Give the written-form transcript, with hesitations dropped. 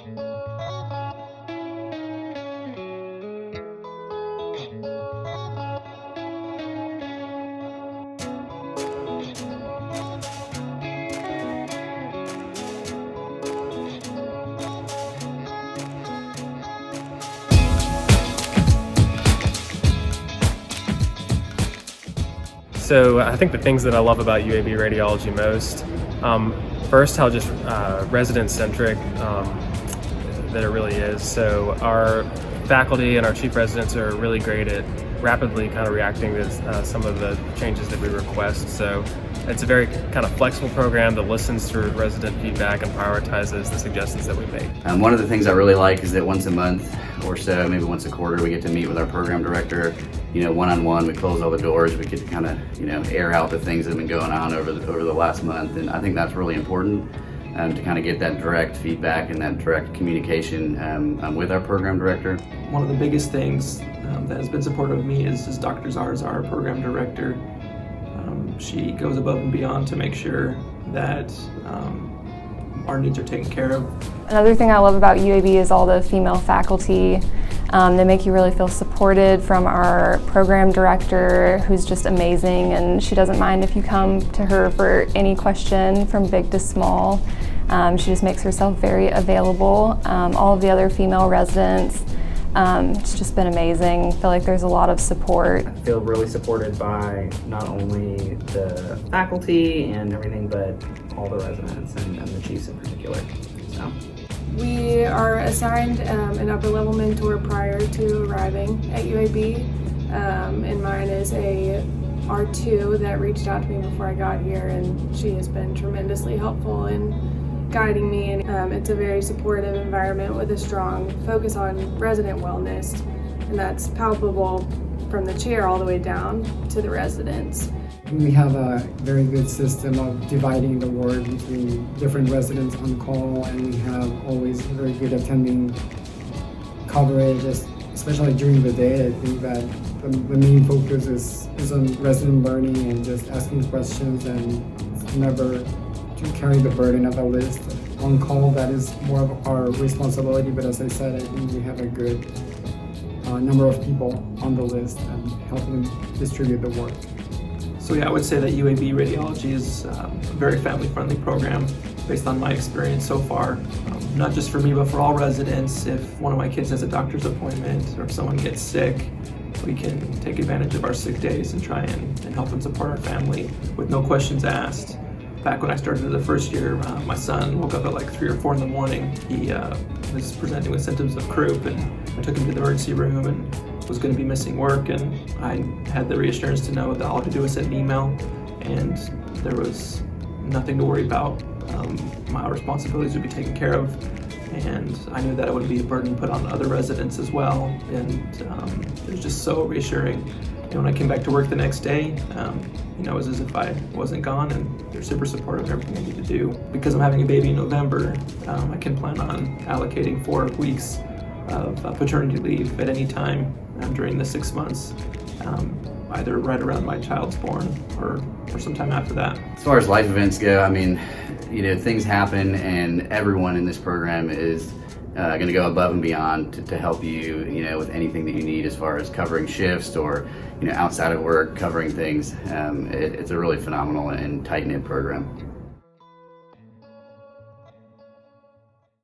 So I think the things that I love about UAB Radiology most, first how just resident-centric that it really is. So our faculty and our chief residents are really great at rapidly kind of reacting to some of the changes that we request. So it's a very kind of flexible program that listens to resident feedback and prioritizes the suggestions that we make. One of the things I really like is that once a month or so, maybe once a quarter, we get to meet with our program director, one-on-one. We close all the doors. We get to kind of, air out the things that have been going on over the last month. And I think that's really important to kind of get that direct feedback and that direct communication with our program director. One of the biggest things that has been supportive of me is Dr. Zarza, our program director. She goes above and beyond to make sure that our needs are taken care of. Another thing I love about UAB is all the female faculty. They make you really feel supported from our program director, who's just amazing, and she doesn't mind if you come to her for any question from big to small. She just makes herself very available. All of the other female residents, it's just been amazing. I feel like there's a lot of support. I feel really supported by not only the faculty and everything, but all the residents and the chiefs in particular. So. We are assigned an upper level mentor prior to arriving at UAB, and mine is a R2 that reached out to me before I got here, and she has been tremendously helpful in guiding me. And it's a very supportive environment with a strong focus on resident wellness, and that's palpable from the chair all the way down to the residents. We have a very good system of dividing the ward between different residents on call, and we have always very good attending coverage, especially during the day. I think that the main focus is on resident learning and just asking questions, and never to carry the burden of a list. On call, that is more of our responsibility, but as I said, I think we have a good number of people on the list and helping them distribute the work. So yeah, I would say that UAB Radiology is a very family-friendly program based on my experience so far. Not just for me, but for all residents. If one of my kids has a doctor's appointment or if someone gets sick, we can take advantage of our sick days and try and help them support our family with no questions asked. Back when I started the first year, my son woke up at like 3 or 4 in the morning. He was presenting with symptoms of croup, and I took him to the emergency room and was going to be missing work, and I had the reassurance to know that all I had to do was send an email and there was nothing to worry about. My responsibilities would be taken care of, and I knew that it would be a burden put on other residents as well, and it was just so reassuring. And when I came back to work the next day, it was as if I wasn't gone, and they're super supportive of everything I need to do. Because I'm having a baby in November, I can plan on allocating 4 weeks of paternity leave at any time during the 6 months, either right around my child's born or sometime after that. As far as life events go, things happen, and everyone in this program is going to go above and beyond to help you, with anything that you need as far as covering shifts or, outside of work, covering things. It's a really phenomenal and tight-knit program.